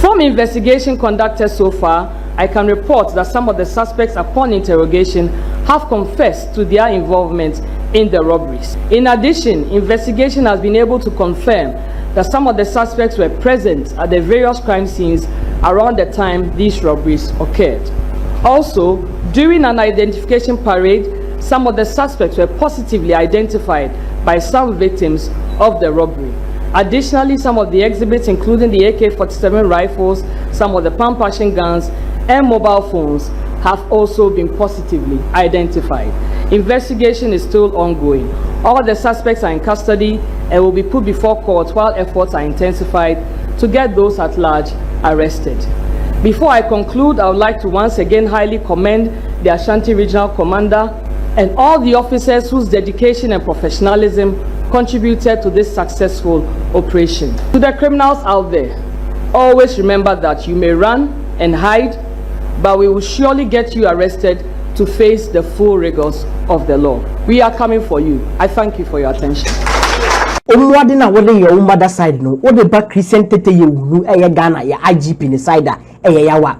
From investigation conducted so far, I can report that some of the suspects upon interrogation have confessed to their involvement in the robberies. In addition, investigation has been able to confirm that some of the suspects were present at the various crime scenes around the time these robberies occurred. Also, during an identification parade, some of the suspects were positively identified by some victims of the robbery. Additionally, some of the exhibits, including the AK-47 rifles, some of the pump-action guns, and mobile phones, have also been positively identified. Investigation is still ongoing. All the suspects are in custody and will be put before court while efforts are intensified to get those at large arrested. Before I conclude, I would like to once again highly commend the Ashanti Regional Commander and all the officers whose dedication and professionalism contributed to this successful operation. To the criminals out there, always remember that you may run and hide, but we will surely get you arrested to face the full rigors of the law. We are coming for you. I thank you for your attention. Omwade na wode your mother side no, wode ba Christian tete ye wu Ghana ya IGP ni side yawa.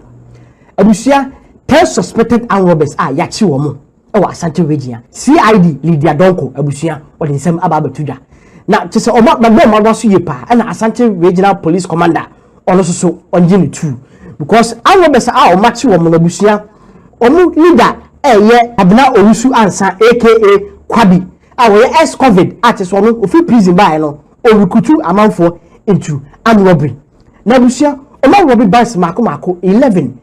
Abusia 10 suspected armed robbers yachi womo ewa Asante region. CID Lydia Donko abusia wode nsem ababatuda. Na tese oma so ye pa na Asante Regional Police Commander ono so onje ni 2 because armed robbers omachi womo na abusia omu leader abna owusu ansa aka Kwabi our ex-COVID artist one of prison by no or recruit amanfo into armed robbery. Nabusia, Oma robbery banks Mako 11.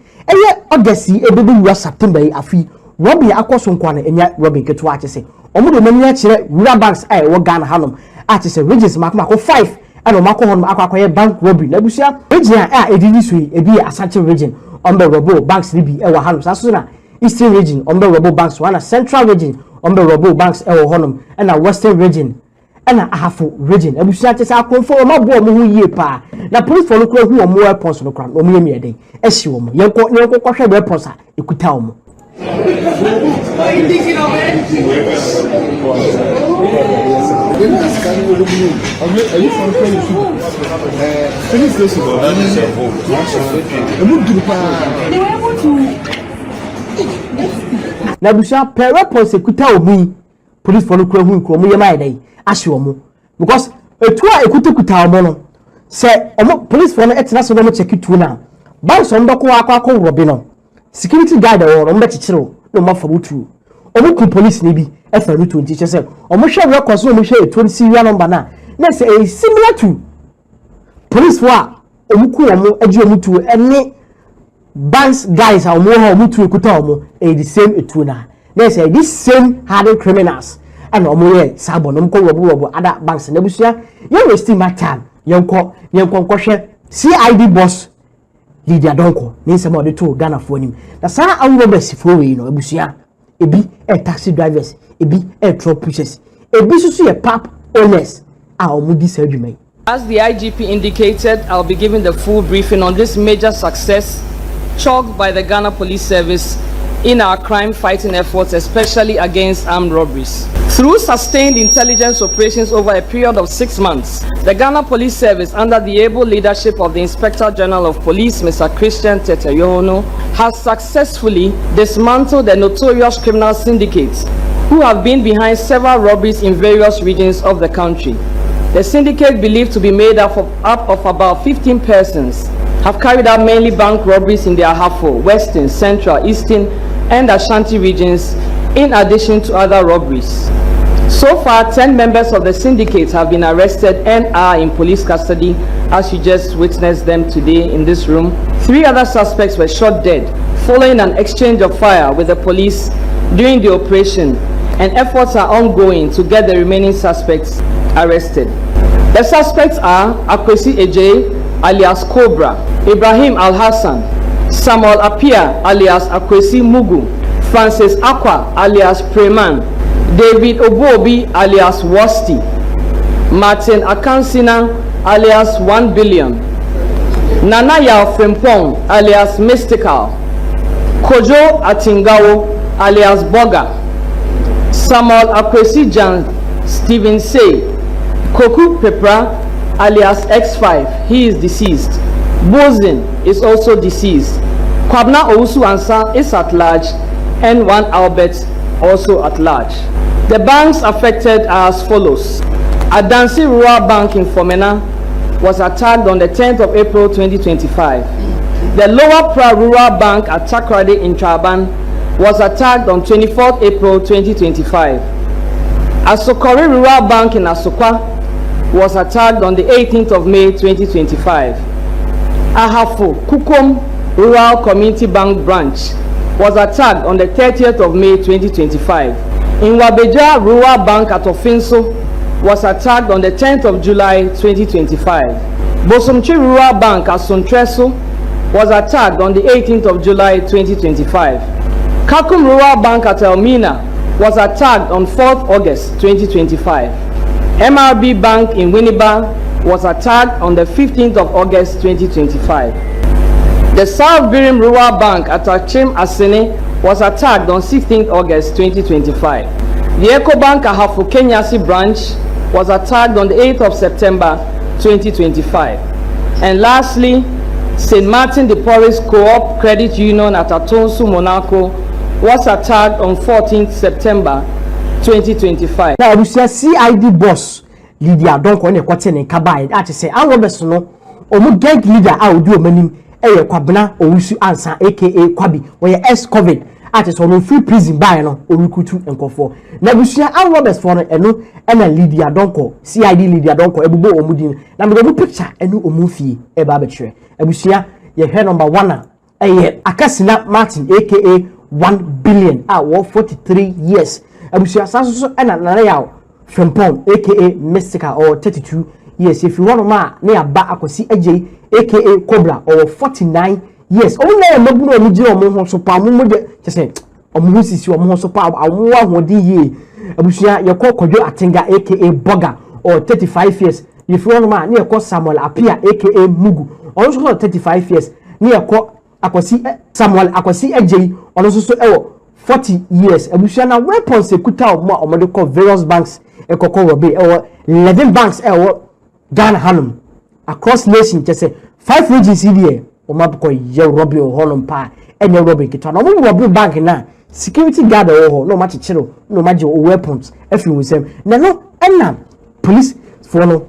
August ebebe September afi robbery akwa sonkwane enya Röbbing ketu artist. Omo de many chere rural banks wo Ghana hanom artist Röbbers Mako 5 and Omako honom akwa bank robbery. Nabusia region edidi sui ebi Asante region ombe robo banks libi e wa hanom saso na Eastern region ombe robo banks wana Central region on the Röbbers banks ewo honum and a Western region and a Ahafo region. Abusia tese akonfo o mabo mo hu yie pa na police for lokro hu o mo weapons no kran o mo yemi eden ehyi wo mo yenko kwahwe weapons a ekuta wo mo. Nabusia per weapons ekuta omu police for lokro hu nko mo yema eden ahye wo mo because etu a ekuta omo no se omo police for no etina so no check it now ban so ndoko akwa Röbbing no security guard o mbe chichiro no mafa butu omo ku police ni bi efa no 20 chese omo hwe records no mo hwe etu serial number na say a similar to police for omo ku omo agi omo tu ene banks guys are more to ekuta the same etuna. They say this same hardened criminals and omo sabo no ko robo other banks na busia you wasting my time yenko hwe CID boss Lydia Donko ni nsema ode to Ghana for nim na sa Röbbers for we no busia ebi taxi drivers ebi truck pushers ebi susu ye pap owners omo di adwuma. As the IGP indicated, I'll be giving the full briefing on this major success chalked by the Ghana Police Service in our crime fighting efforts, especially against armed robberies. Through sustained intelligence operations over a period of 6 months, the Ghana Police Service, under the able leadership of the Inspector General of Police, Mr. Christian Teteyono, has successfully dismantled the notorious criminal syndicates who have been behind several robberies in various regions of the country. The syndicate, believed to be made up of about 15 persons, have carried out mainly bank robberies in the Ahafo, Western, Central, Eastern, and Ashanti regions, in addition to other robberies. So far, 10 members of the syndicate have been arrested and are in police custody, as you just witnessed them today in this room. 3 other suspects were shot dead following an exchange of fire with the police during the operation, and efforts are ongoing to get the remaining suspects arrested. The suspects are Akwesi Eje, alias Cobra, Ibrahim Al-Hassan, Samuel Apia, alias Akwesi Mugu, Francis Akwa, alias Preman, David Obobi, alias Wasti, Martin Akansina, alias 1 Billion, Nanaya Frimpong, alias Mystical, Kojo Atingawo, alias Boga, Samuel Akwesi Jan, Stephen Say, Koku Pepra, alias X5, he is deceased, Bozin is also deceased. Kwabna Owusu Ansa is at large, and one Albert also at large. The banks affected are as follows. Adansi Rural Bank in Fomena was attacked on the 10th of April 2025. The Lower Pra Rural Bank at Takoradi in Traban was attacked on 24th April 2025. Asokori Rural Bank in Asokwa was attacked on the 18th of May 2025. Ahafo Kukom Rural Community Bank branch was attacked on the 30th of May 2025. In Wabeja Rural Bank at Ofinso was attacked on the 10th of July 2025. Bosomchi Rural Bank at Sontreso was attacked on the 18th of July 2025. Kakum Rural Bank at Elmina was attacked on 4th August 2025. MRB Bank in Winneba was attacked on the 15th of August 2025. The South Birim Rural Bank at Achim Asene was attacked on 16th August 2025. The EcoBank Ahafo Kenyasi branch was attacked on the 8th of September 2025. And lastly, St. Martin de Porres Co-op Credit Union at Atonsu, Monaco was attacked on 14th September 2025. Now, you see CID boss Lydia Donko ne kwate ne kabai that say an Röbbers no omu gang leader a odi omanim eye Kwabena Owusu Ansa aka Kwabi we ex-COVID at is on free prison by no orukutu enkofo na busia an Röbbers for no eno na Lydia Donko CID Lydia Donko ebubo omudin na me do picture eno omufie e ba betwe abusia ye head number 1 eye Akasina Martin aka 1 billion a 43 years abusia saso na na yawo Frimpong aka Mystica or 32 years if you want ma na ya ba akosi agye aka Cobra or 49 years o na mabu no mugire o mo so pa mo de chese o mo sisi o mo so pa awo ahodi ye abusia ye kokodwo atenga aka Boga or 35 years if you want ma na ye ko Samuel Apia aka Mugu on so 35 years na ye ko akosi Samuel akosi agye on so ewo 40 years abusia na weapons ekuta o mo de call various banks ekoko Röbbing 11 banks Ghana hanum across nation just say 5 regions here o ma ko ye Röbbing honum pa ene Röbbing kita no mo Röbbing bank na security guard ho no ma chichiro no ma je weapons every wisem na no ena police for no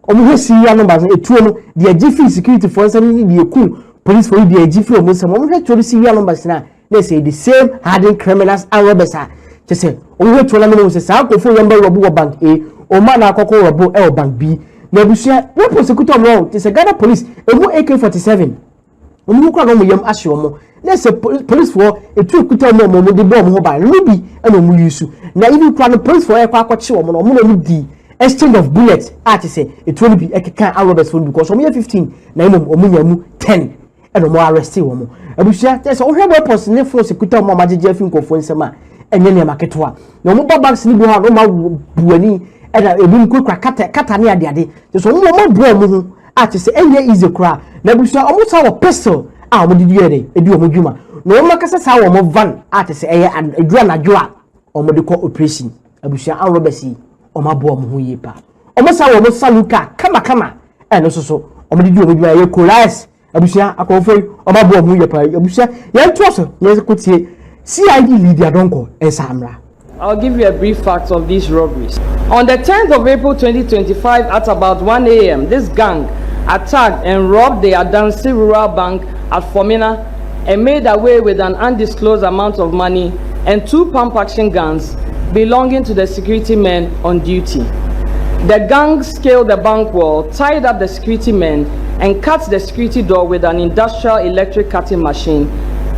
o mo serial numbers etuo no the GF security for say ni the cool police for the GF o mo say mo he serial numbers na they say the same hardened criminals and Röbbers just say o we to na me say sa ko fo yamba Röbbing bank A o ma na akoko Röbbing bank B na busia we prosecute am say Ghana police emu AK47 o mu kwa no mo yam ahye omo na say police for etu ekuta am mo de bo mo ba no bi na mo yusu na even kwa no police for e kwa akwache omo no mo no di exchange of bullets at say etu no bi ekeka Röbbers for because omo 15 na omo nyamu 10 and no more arrest omo abusia say o hwe weapons ne force ekuta omo magege afin kofo nsema enye ne maketwa na omo banks ni bo ha no ma buani eda ebi nkukra kata ne ade so omo bro mu hu ati se enye easy kra na busia omo sa wo pistol a omo didi ede edi omo dwuma na omo kasa sa wo mo van ati se eye adua na dwoa omo de ko operation abusia an Röbbers omo abo omo hu yepa omo sa wo mo saluka kama eno so omo didi omo dwuma ye kolas abusia akofo omo abo omo yepa abusia ye ntoso ye kotie CID Lydia Donko ensamra. I'll give you a brief fact of these robberies. On the 10th of April 2025 at about 1 a.m., this gang attacked and robbed the Adansi Rural Bank at Fomena and made away with an undisclosed amount of money and 2 pump action guns belonging to the security men on duty. The gang scaled the bank wall, tied up the security men, and cut the security door with an industrial electric cutting machine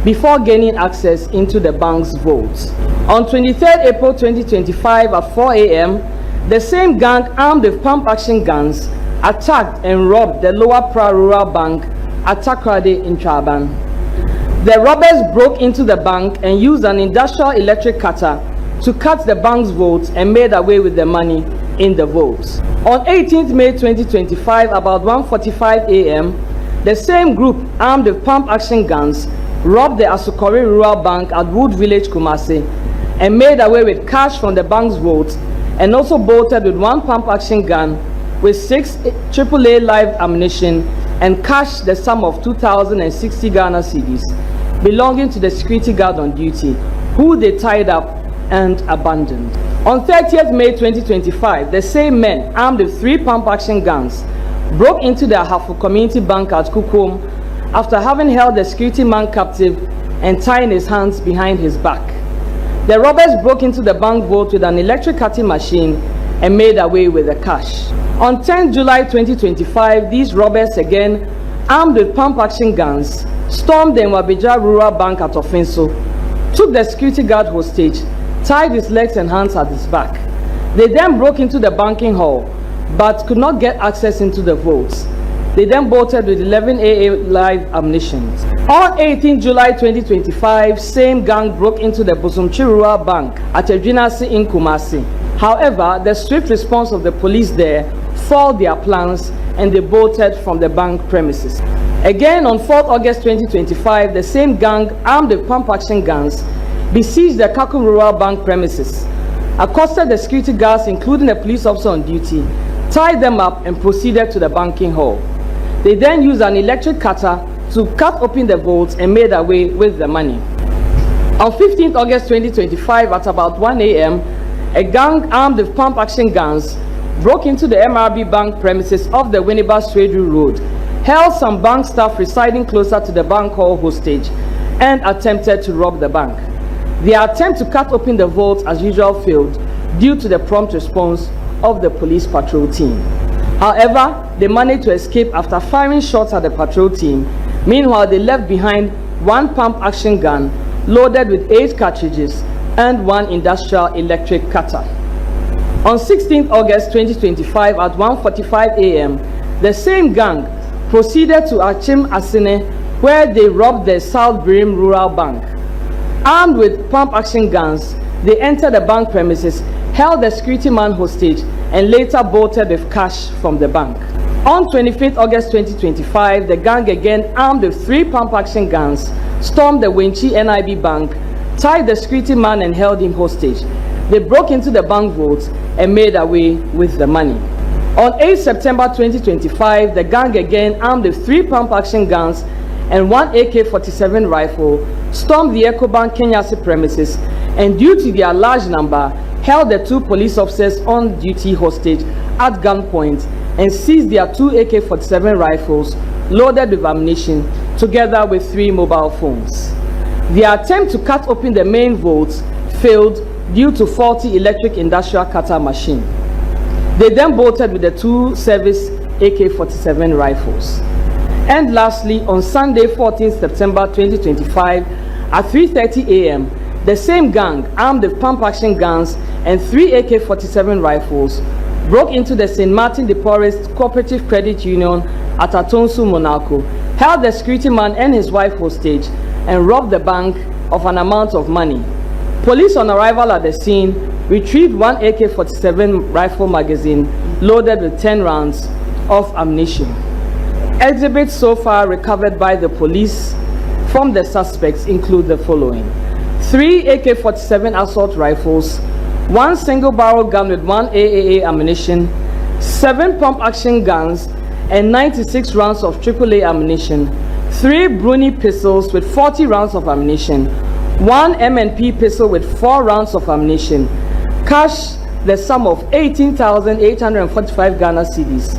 before gaining access into the bank's vaults. On 23rd April 2025 at 4 a.m., the same gang armed with pump action guns attacked and robbed the Lower Pra Rural Bank at Takoradi in Traban. The robbers broke into the bank and used an industrial electric cutter to cut the bank's vaults and made away with the money in the vaults. On 18th May 2025, about 1:45 a.m., the same group armed with pump action guns robbed the Asokori Rural Bank at Wood Village, Kumasi, and made away with cash from the bank's vault, and also bolted with 1 pump action gun with 6 AAA live ammunition and cashed the sum of 2,060 Ghana cedis belonging to the security guard on duty, who they tied up and abandoned. On 30th May 2025, the same men, armed with 3 pump-action guns, broke into the Ahafo Community Bank at Kukom after having held the security man captive and tying his hands behind his back. The robbers broke into the bank vault with an electric cutting machine and made away with the cash. On 10 July 2025, these robbers, again armed with pump-action guns, stormed the Nwabija Rural Bank at Ofinso, took the security guard hostage, tied his legs and hands at his back. They then broke into the banking hall, but could not get access into the vaults. They then bolted with 11 AA live ammunition. On 18 July 2025, same gang broke into the Bosomchi Rural Bank at Rrrěsted in Kumasi. However, the swift response of the police there foiled their plans and they bolted from the bank premises. Again, on 4th August 2025, the same gang, armed with pump-action guns, besieged the Kakum Rural Bank premises, accosted the security guards, including a police officer on duty, tied them up and proceeded to the banking hall. They then used an electric cutter to cut open the vaults and made away with the money. On 15th August 2025, at about 1 a.m., a gang armed with pump-action guns broke into the MRB Bank premises off the Winneba Swedru Road, held some bank staff residing closer to the bank hall hostage, and attempted to rob the bank. Their attempt to cut open the vault as usual failed due to the prompt response of the police patrol team. However, they managed to escape after firing shots at the patrol team. Meanwhile, they left behind 1 pump-action gun loaded with 8 cartridges and 1 industrial electric cutter. On 16th August 2025 at 1:45 a.m., the same gang proceeded to Achim Asine, where they robbed the South Birim Rural Bank. Armed with pump-action guns, they entered the bank premises, held the security man hostage, and later bolted with cash from the bank. On 25th August 2025, the gang, again armed with 3 pump-action guns, stormed the Wenchi NIB Bank, tied the security man and held him hostage. They broke into the bank vaults and made away with the money. On 8 September 2025, the gang, again armed with 3 pump-action guns and 1 AK-47 rifle, stormed the EcoBank Kenyasi premises and, due to their large number, held the 2 police officers on duty hostage at gunpoint and seized their 2 AK-47 rifles loaded with ammunition, together with 3 mobile phones. Their attempt to cut open the main vaults failed due to faulty electric industrial cutter machine. They then bolted with the 2 service AK-47 rifles. And lastly, on Sunday, 14th September 2025, at 3:30 a.m., the same gang, armed with pump-action guns and 3 AK-47 rifles, broke into the St. Martin de Porres Cooperative Credit Union at Atonsu, Monaco, held the security man and his wife hostage, and robbed the bank of an amount of money. Police, on arrival at the scene, retrieved 1 AK-47 rifle magazine loaded with 10 rounds of ammunition. Exhibits so far recovered by the police from the suspects include the following: 3 AK-47 assault rifles, 1 single-barrel gun with 1 AAA ammunition, 7 pump-action guns, and 96 rounds of AAA ammunition, 3 Bruni pistols with 40 rounds of ammunition, 1 M&P pistol with 4 rounds of ammunition, cash the sum of 18,845 Ghana cedis,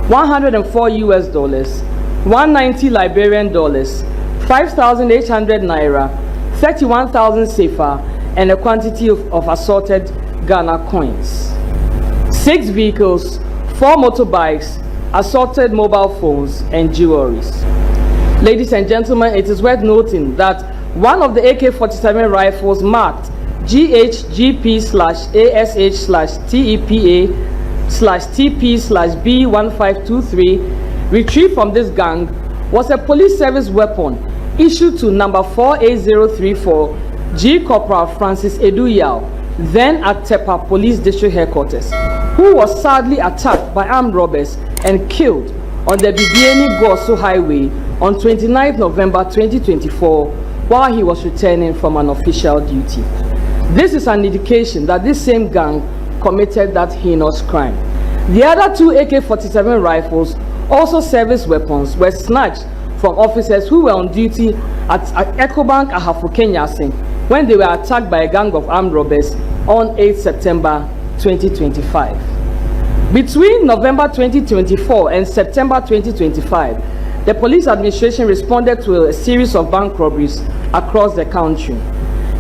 $104 US, 190 Liberian dollars, 5,800 naira, 31,000 sefa, and a quantity of assorted Ghana coins. 6 vehicles, 4 motorbikes, assorted mobile phones, and jewelries. Ladies and gentlemen, it is worth noting that one of the AK-47 rifles marked GHGP/ASH/TEPA/TP/B1523 retrieved from this gang was a police service weapon issued to number 48034 G Corporal Francis Eduyao, then at Tepa Police District Headquarters, who was sadly attacked by armed robbers and killed on the Bibiani-Goso Highway on 29 November 2024 while he was returning from an official duty. This is an indication that this same gang committed that heinous crime. The other 2 AK-47 rifles Also, service weapons were snatched from officers who were on duty at Ecobank Ahafo Kenyasin when they were attacked by a gang of armed robbers on 8 September 2025. Between November 2024 and September 2025, the police administration responded to a series of bank robberies across the country.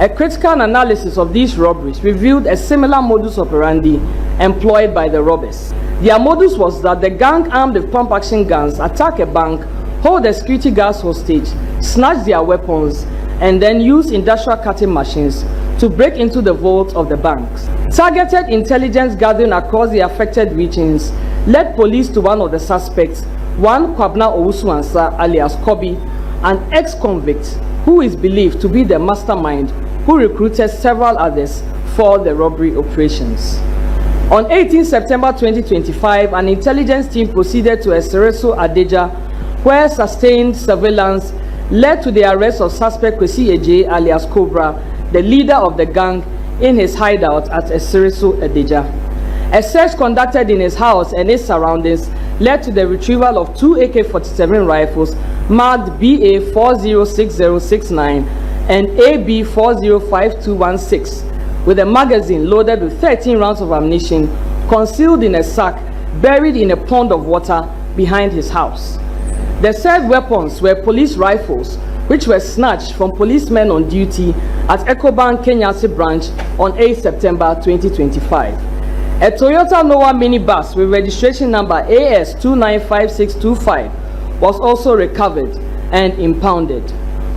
A critical analysis of these robberies revealed a similar modus operandi employed by the robbers. Their modus was that the gang armed with pump-action guns attack a bank, hold the security guards hostage, snatch their weapons, and then use industrial cutting machines to break into the vaults of the banks. Targeted intelligence gathering across the affected regions led police to one of the suspects, one Kwabena Owusu-Ansah alias Kobi, an ex-convict who is believed to be the mastermind who recruited several others for the robbery operations. On 18 September 2025, an intelligence team proceeded to Esereso Adeja, where sustained surveillance led to the arrest of suspect Kwesi Eje alias Cobra, the leader of the gang, in his hideout at Esereso Adeja. A search conducted in his house and its surroundings led to the retrieval of 2 AK-47 rifles marked BA 406069 and AB 405216, with a magazine loaded with 13 rounds of ammunition concealed in a sack buried in a pond of water behind his house. The said weapons were police rifles, which were snatched from policemen on duty at Ecobank Kenyasi branch on 8 September 2025. A Toyota Noah minibus with registration number AS295625 was also recovered and impounded.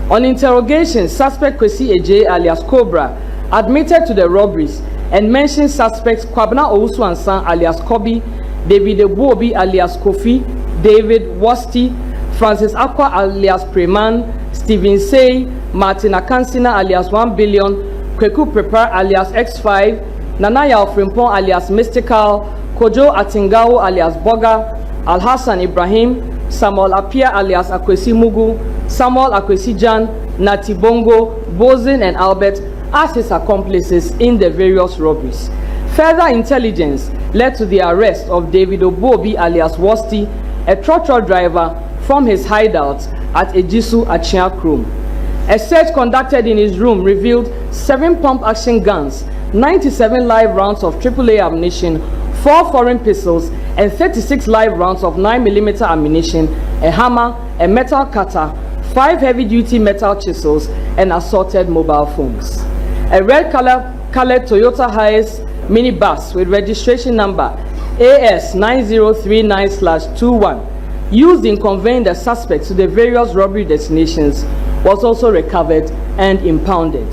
On interrogation, suspect Kwesi Eje alias Cobra admitted to the robberies and mentioned suspects Kwabena Owusu-Ansah alias Kobi, David Ebobi alias Kofi, David Wasti, Francis Akwa alias Preman, Stephen Say, Martin Akansina alias 1 Billion, Kweku Prepar alias X5, Nanaya Frimpong alias Mystical, Kojo Atingao alias Boga, Alhassan Ibrahim, Samuel Apia alias Akwesi Mugu, Samuel Akwesi Jan, Nati Bongo, Bozin and Albert as his accomplices in the various robberies. Further intelligence led to the arrest of David Obobi alias Wasti, a trotro driver, from his hideout at Ejisu Achia Krom. A search conducted in his room revealed 7 pump-action guns, 97 live rounds of AAA ammunition, 4 foreign pistols, and 36 live rounds of 9mm ammunition, a hammer, a metal cutter, 5 heavy-duty metal chisels, and assorted mobile phones. A red-colored Toyota Hiace minibus with registration number AS9039/21, used in conveying the suspects to the various robbery destinations, was also recovered and impounded.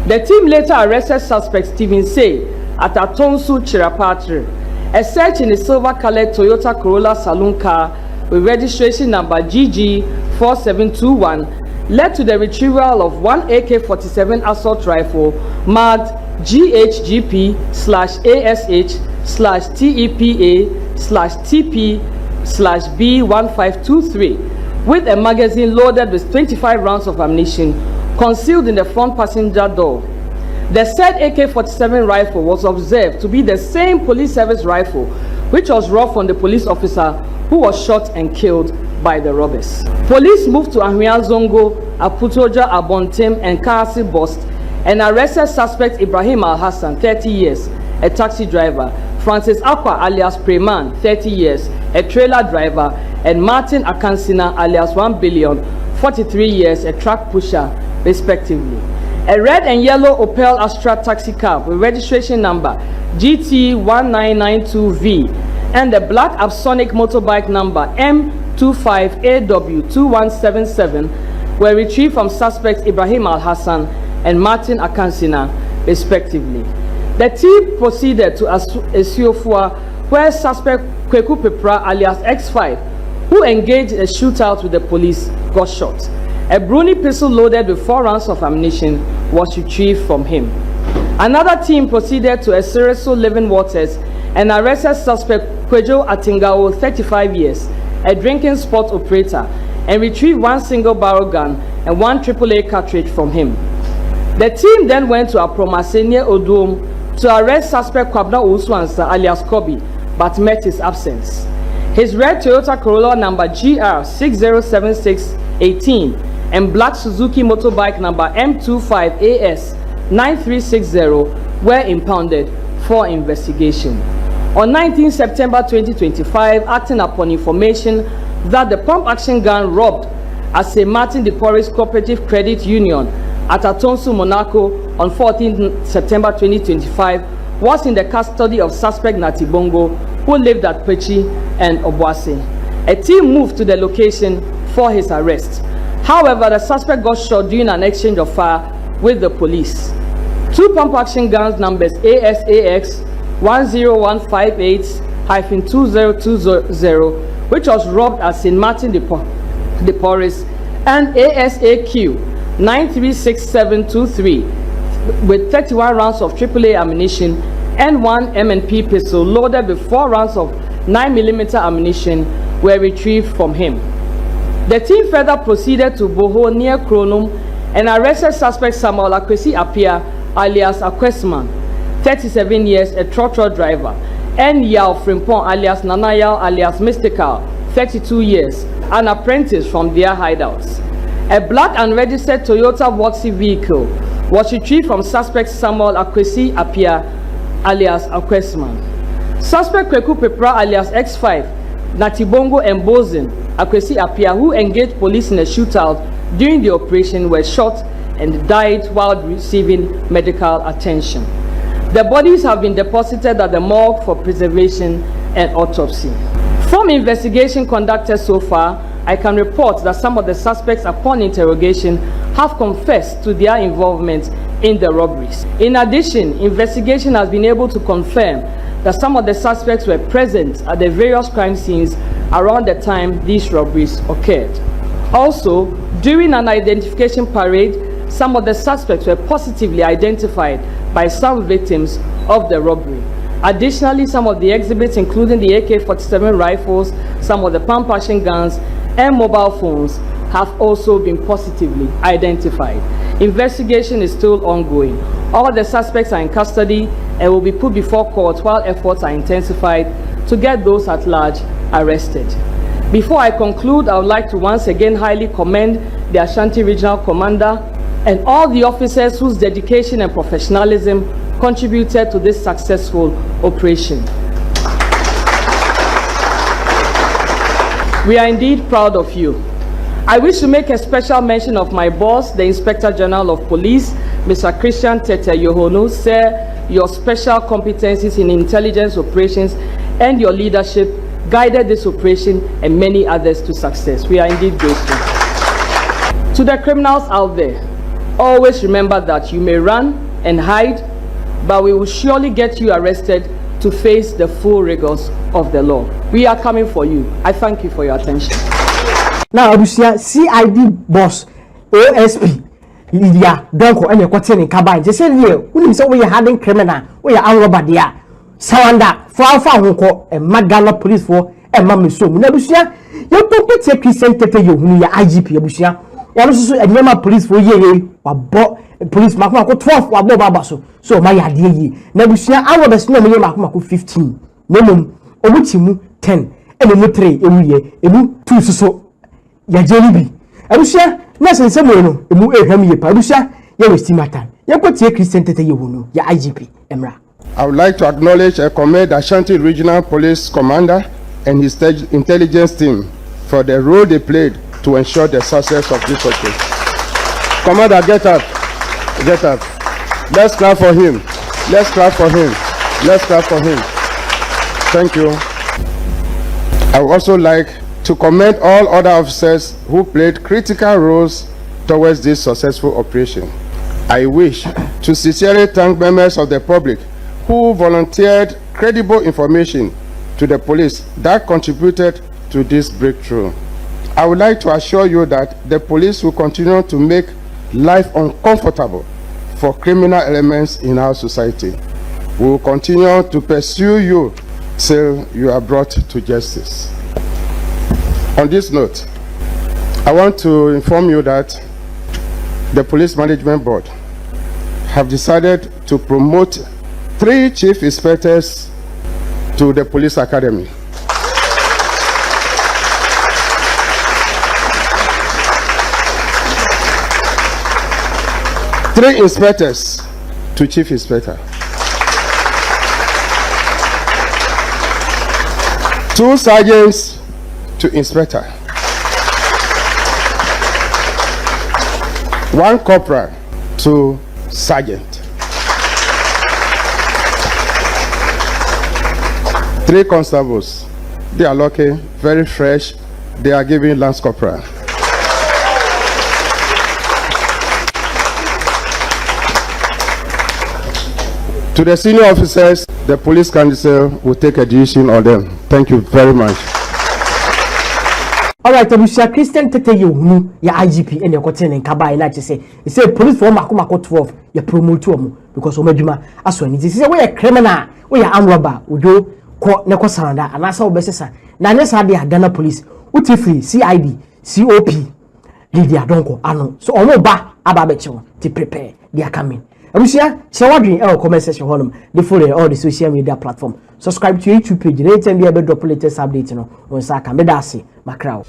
The team later arrested suspect Stephen Say at Atonsu Chirapatre. A search in a silver-colored Toyota Corolla saloon car with registration number GG4721 led to the retrieval of 1 AK-47 assault rifle marked GHGP/ASH/TEPA/TP/B1523 with a magazine loaded with 25 rounds of ammunition concealed in the front passenger door. The said AK-47 rifle was observed to be the same police service rifle which was robbed from the police officer who was shot and killed by the robbers. Police moved to Ahwea Zongo, Aputoja, Abontem, and Kahasi Bost and arrested suspect Ibrahim Al-Hassan, 30 years, a taxi driver, Francis Akwa alias Preman, 30 years, a trailer driver, and Martin Akansina alias 1 Billion, 43 years, a truck pusher, respectively. A red and yellow Opel Astra taxi cab with registration number GT1992V and a black Absonic motorbike number M25AW2177 were retrieved from suspects Ibrahim Al-Hassan and Martin Akansina, respectively. The team proceeded to Esiofua, where suspect Kweku Pepra alias X5, who engaged a shootout with the police, got shot. A Bruni pistol loaded with 4 rounds of ammunition was retrieved from him. Another team proceeded to Esereso Living Waters and arrested suspect Kwejo Atingao, 35 years, a drinking spot operator, and retrieved 1 single barrel gun and 1 AAA cartridge from him. The team then went to Apromase near Odom to arrest suspect Kwabena Owusu-Ansah alias Kobi, but met his absence. His red Toyota Corolla number GR607618 and black Suzuki motorbike number M25AS9360 were impounded for investigation. On 19 September 2025, acting upon information that the pump action gun robbed at St. Martin de Porres Cooperative Credit Union at Atonsu, Monaco on 14 September 2025 was in the custody of suspect Natibongo, who lived at Pechi and Obuasi. A team moved to the location for his arrest. However, the suspect got shot during an exchange of fire with the police. Two pump action guns numbers ASAX 10158-2020, which was robbed at St. Martin de Porres, and ASAQ 936723 with 31 rounds of AAA ammunition and one M&P pistol loaded with 4 rounds of 9mm ammunition were retrieved from him. The team further proceeded to Boho near Kronum and arrested suspect Samuel Akwesi Apia alias Akwesman, 37 years, a trotro driver, and Yao Frimpong alias Nanayao alias Mystical, 32 years, an apprentice from their hideouts. A black unregistered Toyota Watsi vehicle was retrieved from suspect Samuel Akwesi Apia alias Akwesman. Suspect Kweku Pepra alias X5, Natibongo and Bozin Akwesi Apia, who engaged police in a shootout during the operation, were shot and died while receiving medical attention. The bodies have been deposited at the morgue for preservation and autopsy. From investigation conducted so far, I can report that some of the suspects, upon interrogation, have confessed to their involvement in the robberies. In addition, investigation has been able to confirm that some of the suspects were present at the various crime scenes around the time these robberies occurred. Also, during an identification parade, some of the suspects were positively identified by some victims of the robbery. Additionally, some of the exhibits, including the AK-47 rifles, some of the pump action guns, and mobile phones, have also been positively identified. Investigation is still ongoing. All the suspects are in custody and will be put before court while efforts are intensified to get those at large arrested. Before I conclude, I would like to once again highly commend the Ashanti Regional Commander and all the officers whose dedication and professionalism contributed to this successful operation. We are indeed proud of you. I wish to make a special mention of my boss, the Inspector General of Police, Mr. Christian Tete Yohonu. Sir, your special competencies in intelligence operations and your leadership guided this operation and many others to success. We are indeed grateful. To the criminals out there, always remember that you may run and hide, but we will surely get you arrested to face the full rigors of the law. We are coming for you. I thank you for your attention. Now, Abusia CID boss OSP Lydia Donko and your quarter in Kabine. Just say, we say we are having criminal, we are our badia. Sawanda, far Hoko, and Magana police for and Mammy so. Nabusia, your pocket take presented you, IGP Abusia. Also, a Yama police for ye, or bought police Makako 12 or Bobabaso. So, my idea ye. Nabusia, I was no Yamaku 15. Nemum, Obuchimu 10, and a 3 every year, a 2 so. Ya jelibi abusia na sense mo no emu ehwam ye pa abusia ya westi matan ya kwatie Christian Tete Yohonu ya IGP emra. I would like to acknowledge and commend Ashanti Regional Police Commander and his intelligence team for the role they played to ensure the success of this operation. Commander, get up. Get up. Let's clap for him. Let's clap for him. Let's clap for him. Thank you. I would also like to commend all other officers who played critical roles towards this successful operation. I wish to sincerely thank members of the public who volunteered credible information to the police that contributed to this breakthrough. I would like to assure you that the police will continue to make life uncomfortable for criminal elements in our society. We will continue to pursue you till you are brought to justice. On this note, I want to inform you that the Police Management Board have decided to promote 3 chief inspectors to the police academy. 3 inspectors to chief inspector. 2 sergeants to inspector. 1 corporal to sergeant. 3 constables. They are lucky, very fresh. They are giving lance corporal. To the senior officers, the police council will take a decision on them. Thank you very much. All right, Abusia Christian Tete you ya IGP and your cotton and Kabai like to say. He said police for Makumako 12 ya promote to because Omejuma as when it is a way a criminal, we are armed robber, Udo, Neko Sanda, and Asa Obesesa. Nanes had the Ghana police, Utifree, CID, COP, Lydia Donko, Ano. So Ono ba Ababecho to prepare. They are coming. Abusia, Shawadri, our comment section, Holm, the full all the social media platform. Subscribe to YouTube page, rate and be able to drop latest updates on Saka Medasi, Macrao.